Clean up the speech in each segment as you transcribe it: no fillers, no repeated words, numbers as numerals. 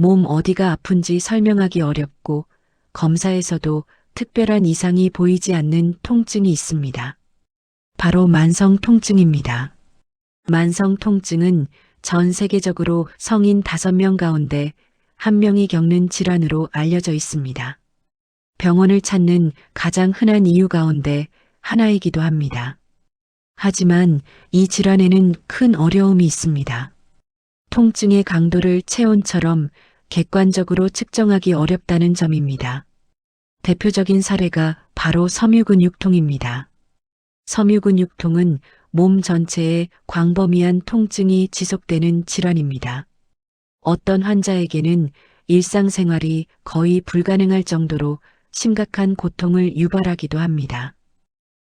몸 어디가 아픈지 설명하기 어렵고 검사에서도 특별한 이상이 보이지 않는 통증이 있습니다. 바로 만성 통증입니다. 만성 통증은 전 세계적으로 성인 5명 가운데 1명이 겪는 질환으로 알려져 있습니다. 병원을 찾는 가장 흔한 이유 가운데 하나이기도 합니다. 하지만 이 질환에는 큰 어려움이 있습니다. 통증의 강도를 체온처럼 객관적으로 측정하기 어렵다는 점입니다. 대표적인 사례가 바로 섬유근육통입니다. 섬유근육통은 몸 전체에 광범위한 통증이 지속되는 질환입니다. 어떤 환자에게는 일상생활이 거의 불가능할 정도로 심각한 고통을 유발하기도 합니다.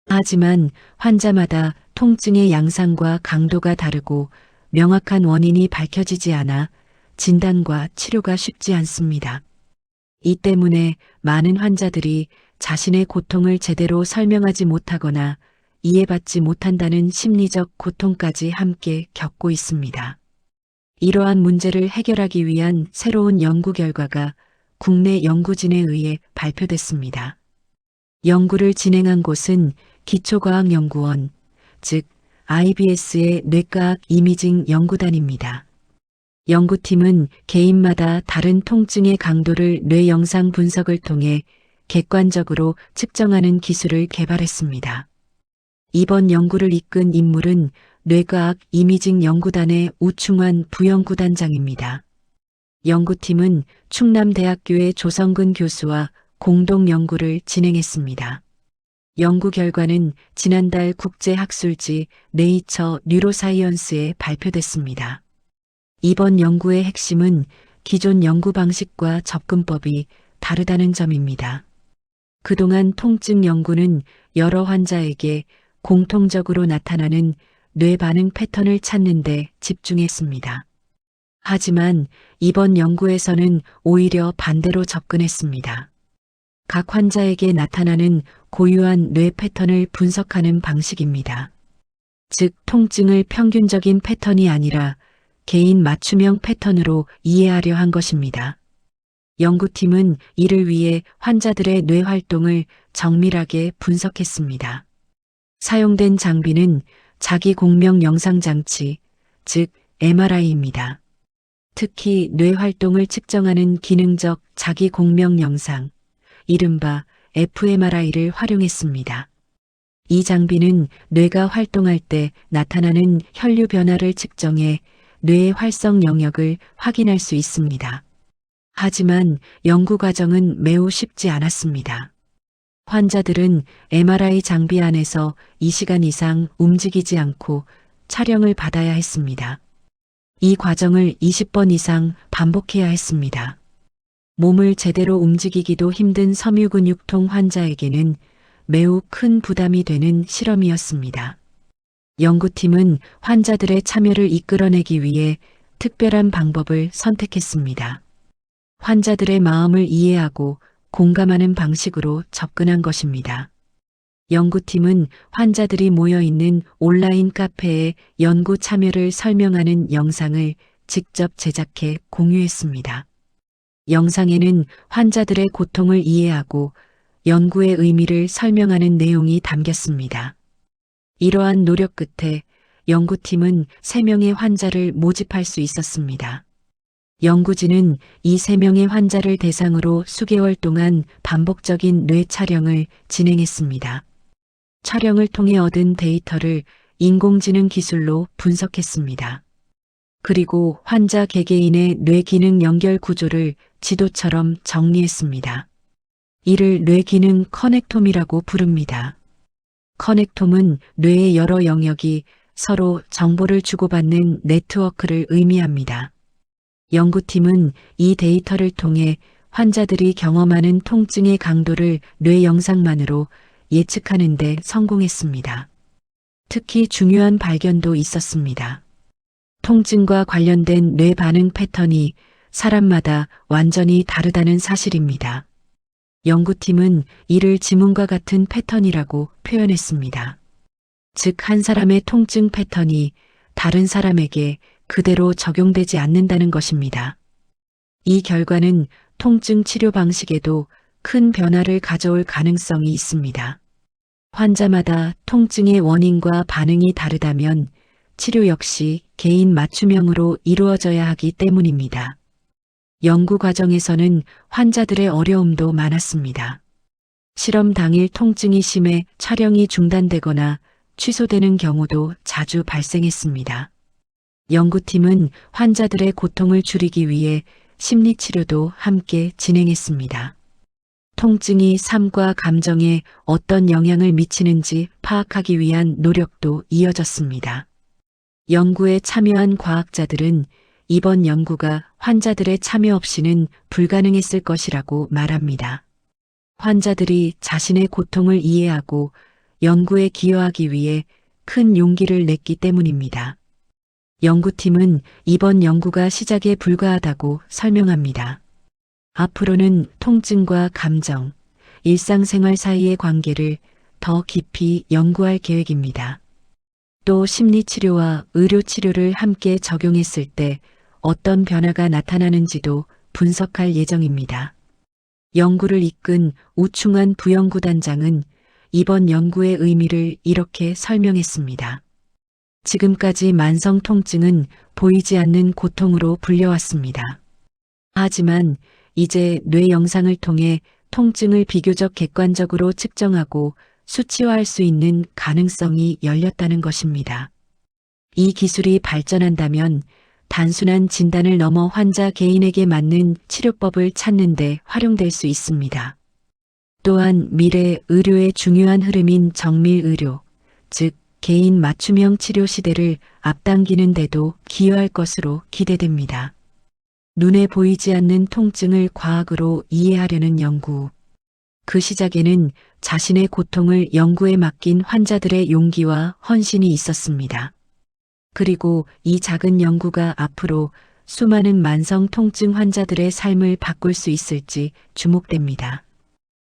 하지만 환자마다 통증의 양상과 강도가 다르고 명확한 원인이 밝혀지지 않아 진단과 치료가 쉽지 않습니다. 이 때문에 많은 환자들이 자신의 고통을 제대로 설명하지 못하거나 이해받지 못한다는 심리적 고통까지 함께 겪고 있습니다. 이러한 문제를 해결하기 위한 새로운 연구 결과가 국내 연구진에 의해 발표됐습니다. 연구를 진행한 곳은 기초과학연구원, 즉 IBS의 뇌과학 이미징 연구단입니다. 연구팀은 개인마다 다른 통증의 강도를 뇌 영상 분석을 통해 객관적으로 측정하는 기술을 개발했습니다. 이번 연구를 이끈 인물은 뇌과학 이미징 연구단의 우충환 부연구단장입니다. 연구팀은 충남대학교의 조성근 교수와 공동 연구를 진행했습니다. 연구 결과는 지난달 국제학술지 네이처 뉴로사이언스에 발표됐습니다. 이번 연구의 핵심은 기존 연구 방식과 접근법이 다르다는 점입니다. 그동안 통증 연구는 여러 환자에게 공통적으로 나타나는 뇌 반응 패턴을 찾는 데 집중했습니다. 하지만 이번 연구에서는 오히려 반대로 접근했습니다. 각 환자에게 나타나는 고유한 뇌 패턴을 분석하는 방식입니다. 즉, 통증을 평균적인 패턴이 아니라 개인 맞춤형 패턴으로 이해하려 한 것입니다. 연구팀은 이를 위해 환자들의 뇌 활동을 정밀하게 분석했습니다. 사용된 장비는 자기 공명 영상 장치, 즉 MRI입니다. 특히 뇌 활동을 측정하는 기능적 자기 공명 영상, 이른바 fMRI를 활용했습니다. 이 장비는 뇌가 활동할 때 나타나는 혈류 변화를 측정해 뇌의 활성 영역을 확인할 수 있습니다. 하지만 연구 과정은 매우 쉽지 않았습니다. 환자들은 MRI 장비 안에서 2시간 이상 움직이지 않고 촬영을 받아야 했습니다. 이 과정을 20번 이상 반복해야 했습니다. 몸을 제대로 움직이기도 힘든 섬유근육통 환자에게는 매우 큰 부담이 되는 실험이었습니다. 연구팀은 환자들의 참여를 이끌어내기 위해 특별한 방법을 선택했습니다. 환자들의 마음을 이해하고 공감하는 방식으로 접근한 것입니다. 연구팀은 환자들이 모여 있는 온라인 카페에 연구 참여를 설명하는 영상을 직접 제작해 공유했습니다. 영상에는 환자들의 고통을 이해하고 연구의 의미를 설명하는 내용이 담겼습니다. 이러한 노력 끝에 연구팀은 3명의 환자를 모집할 수 있었습니다. 연구진은 이 3명의 환자를 대상으로 수개월 동안 반복적인 뇌 촬영을 진행했습니다. 촬영을 통해 얻은 데이터를 인공지능 기술로 분석했습니다. 그리고 환자 개개인의 뇌 기능 연결 구조를 지도처럼 정리했습니다. 이를 뇌 기능 커넥톰이라고 부릅니다. 커넥톰은 뇌의 여러 영역이 서로 정보를 주고받는 네트워크를 의미합니다. 연구팀은 이 데이터를 통해 환자들이 경험하는 통증의 강도를 뇌 영상만으로 예측하는 데 성공했습니다. 특히 중요한 발견도 있었습니다. 통증과 관련된 뇌 반응 패턴이 사람마다 완전히 다르다는 사실입니다. 연구팀은 이를 지문과 같은 패턴이라고 표현했습니다. 즉, 한 사람의 통증 패턴이 다른 사람에게 그대로 적용되지 않는다는 것입니다. 이 결과는 통증 치료 방식에도 큰 변화를 가져올 가능성이 있습니다. 환자마다 통증의 원인과 반응이 다르다면 치료 역시 개인 맞춤형으로 이루어져야 하기 때문입니다. 연구 과정에서는 환자들의 어려움도 많았습니다. 실험 당일 통증이 심해 촬영이 중단되거나 취소되는 경우도 자주 발생했습니다. 연구팀은 환자들의 고통을 줄이기 위해 심리치료도 함께 진행했습니다. 통증이 삶과 감정에 어떤 영향을 미치는지 파악하기 위한 노력도 이어졌습니다. 연구에 참여한 과학자들은 이번 연구가 환자들의 참여 없이는 불가능했을 것이라고 말합니다. 환자들이 자신의 고통을 이해하고 연구에 기여하기 위해 큰 용기를 냈기 때문입니다. 연구팀은 이번 연구가 시작에 불과하다고 설명합니다. 앞으로는 통증과 감정, 일상생활 사이의 관계를 더 깊이 연구할 계획입니다. 또 심리치료와 의료치료를 함께 적용했을 때 어떤 변화가 나타나는지도 분석할 예정입니다. 연구를 이끈 우충한 부연구단장은 이번 연구의 의미를 이렇게 설명했습니다. 지금까지 만성 통증은 보이지 않는 고통으로 불려왔습니다. 하지만 이제 뇌 영상을 통해 통증을 비교적 객관적으로 측정하고 수치화할 수 있는 가능성이 열렸다는 것입니다. 이 기술이 발전한다면 단순한 진단을 넘어 환자 개인에게 맞는 치료법을 찾는 데 활용될 수 있습니다. 또한 미래 의료의 중요한 흐름인 정밀 의료, 즉 개인 맞춤형 치료 시대를 앞당기는 데도 기여할 것으로 기대됩니다. 눈에 보이지 않는 통증을 과학으로 이해하려는 연구. 그 시작에는 자신의 고통을 연구에 맡긴 환자들의 용기와 헌신이 있었습니다. 그리고 이 작은 연구가 앞으로 수많은 만성 통증 환자들의 삶을 바꿀 수 있을지 주목됩니다.